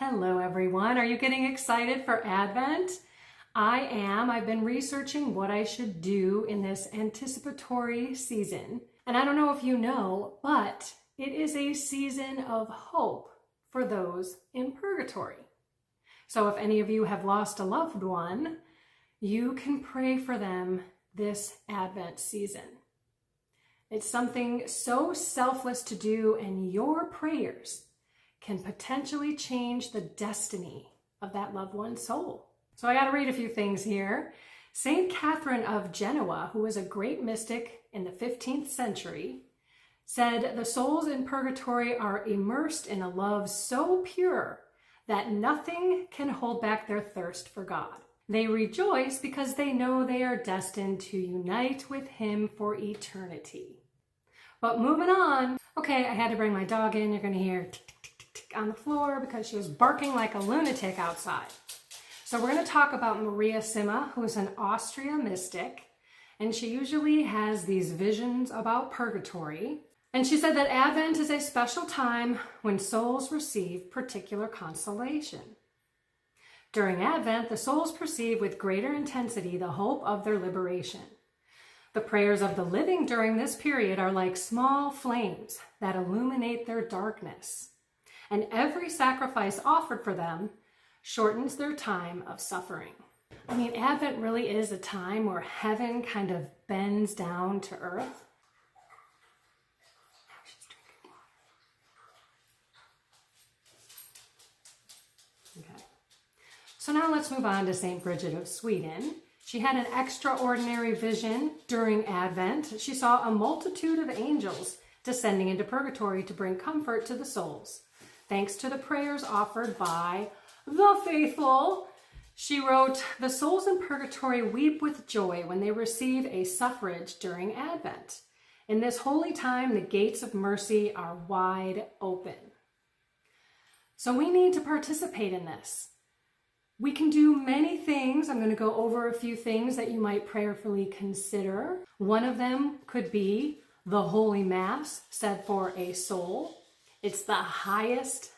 Hello everyone. Are you getting excited for Advent? I am. I've been researching what I should do in this anticipatory season. And I don't know if you know, but it is a season of hope for those in purgatory. So if any of you have lost a loved one, you can pray for them this Advent season. It's something so selfless to do, and your prayers can potentially change the destiny of that loved one's soul. So I got to read a few things here. Saint Catherine of Genoa, who was a great mystic in the 15th century, said the souls in purgatory are immersed in a love so pure that nothing can hold back their thirst for God. They rejoice because they know they are destined to unite with Him for eternity. But moving on. Okay, I had to bring my dog in. You're going to hear tick, tick, tick, tick, tick on the floor because she was barking like a lunatic outside. So we're going to talk about Maria Sima, who is an Austria mystic, and she usually has these visions about purgatory. And she said that Advent is a special time when souls receive particular consolation. During Advent, the souls perceive with greater intensity the hope of their liberation. The prayers of the living during this period are like small flames that illuminate their darkness, and every sacrifice offered for them shortens their time of suffering. I mean, Advent really is a time where heaven kind of bends down to earth. She's drinking water. Okay. So now let's move on to St. Bridget of Sweden. She had an extraordinary vision during Advent. She saw a multitude of angels descending into purgatory to bring comfort to the souls. Thanks to the prayers offered by the faithful, she wrote, "The souls in purgatory weep with joy when they receive a suffrage during Advent. In this holy time, the gates of mercy are wide open." So we need to participate in this. We can do many things. I'm going to go over a few things that you might prayerfully consider. One of them could be the Holy Mass said for a soul. It's the highest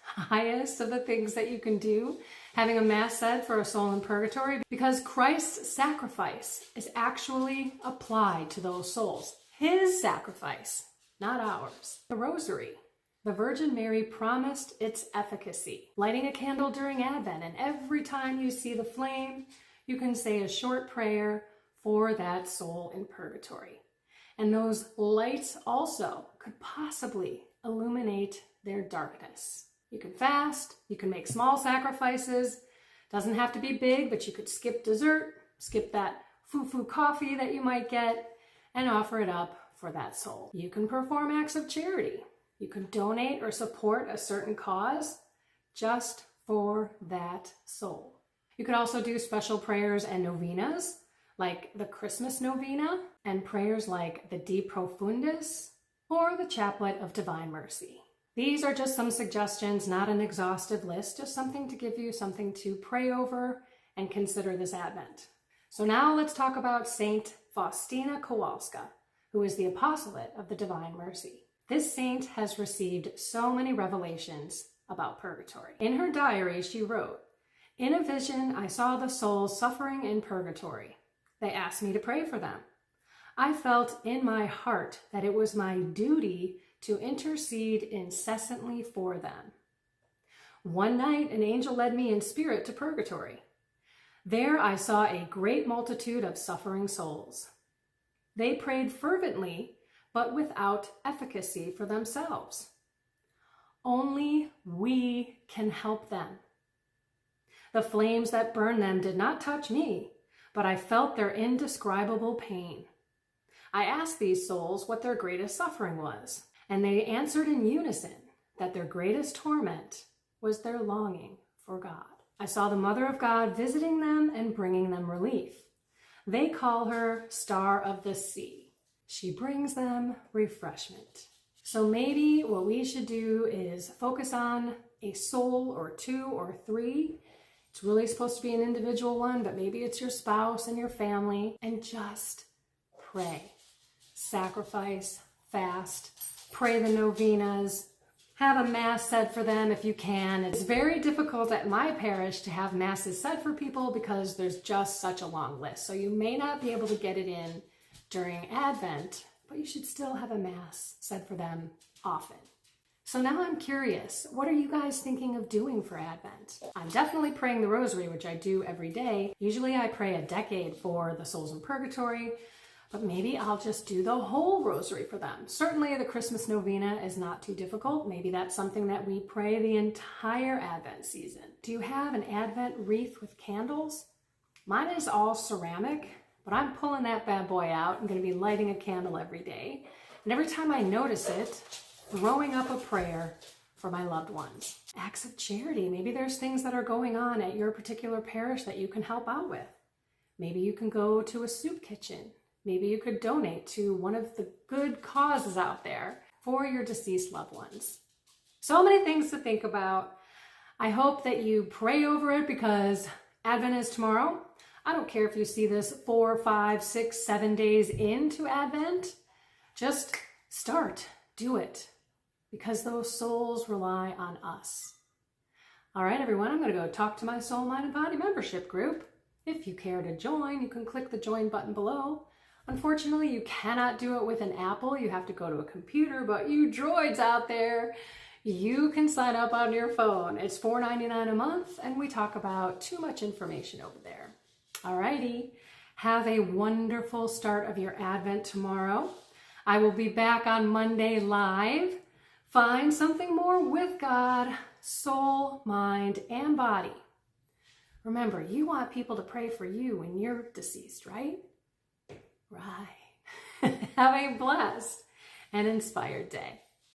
of the things that you can do, having a Mass said for a soul in purgatory, because Christ's sacrifice is actually applied to those souls. His sacrifice, not ours. The Rosary. The Virgin Mary promised its efficacy. Lighting a candle during Advent, and every time you see the flame, you can say a short prayer for that soul in purgatory. And those lights also could possibly illuminate their darkness. You can fast, you can make small sacrifices. Doesn't have to be big, but you could skip dessert, skip that foo-foo coffee that you might get, and offer it up for that soul. You can perform acts of charity. You can donate or support a certain cause just for that soul. You could also do special prayers and novenas, like the Christmas novena, and prayers like the De Profundis or the Chaplet of Divine Mercy. These are just some suggestions, not an exhaustive list, just something to give you something to pray over and consider this Advent. So now let's talk about Saint Faustina Kowalska, who is the apostolate of the Divine Mercy. This saint has received so many revelations about purgatory. In her diary, she wrote, "In a vision, I saw the souls suffering in purgatory. They asked me to pray for them. I felt in my heart that it was my duty to intercede incessantly for them. One night, an angel led me in spirit to purgatory. There I saw a great multitude of suffering souls. They prayed fervently, but without efficacy for themselves. Only we can help them. The flames that burned them did not touch me, but I felt their indescribable pain. I asked these souls what their greatest suffering was, and they answered in unison that their greatest torment was their longing for God. I saw the Mother of God visiting them and bringing them relief. They call her Star of the Sea. She brings them refreshment." So maybe what we should do is focus on a soul or two or three. It's really supposed to be an individual one, but maybe it's your spouse and your family, and just pray. Sacrifice, fast, pray the novenas, have a mass said for them if you can. It's very difficult at my parish to have masses said for people because there's just such a long list. So you may not be able to get it in during Advent, but you should still have a mass said for them often. So now I'm curious, what are you guys thinking of doing for Advent? I'm definitely praying the rosary, which I do every day. Usually I pray a decade for the souls in purgatory, but maybe I'll just do the whole rosary for them. Certainly the Christmas novena is not too difficult. Maybe that's something that we pray the entire Advent season. Do you have an Advent wreath with candles? Mine is all ceramic, but I'm pulling that bad boy out. I'm going to be lighting a candle every day. And every time I notice it, throwing up a prayer for my loved ones. Acts of charity. Maybe there's things that are going on at your particular parish that you can help out with. Maybe you can go to a soup kitchen. Maybe you could donate to one of the good causes out there for your deceased loved ones. So many things to think about. I hope that you pray over it because Advent is tomorrow. I don't care if you see this 4, 5, 6, 7 days into Advent. Just start. Do it. Because those souls rely on us. All right, everyone, I'm going to go talk to my Soul, Mind, and Body membership group. If you care to join, you can click the join button below. Unfortunately, you cannot do it with an Apple. You have to go to a computer, but you droids out there, you can sign up on your phone. It's $4.99 a month, and we talk about too much information over there. All righty, have a wonderful start of your Advent tomorrow. I will be back on Monday live. Find something more with God, soul, mind, and body. Remember, you want people to pray for you when you're deceased, right? Right. Have a blessed and inspired day.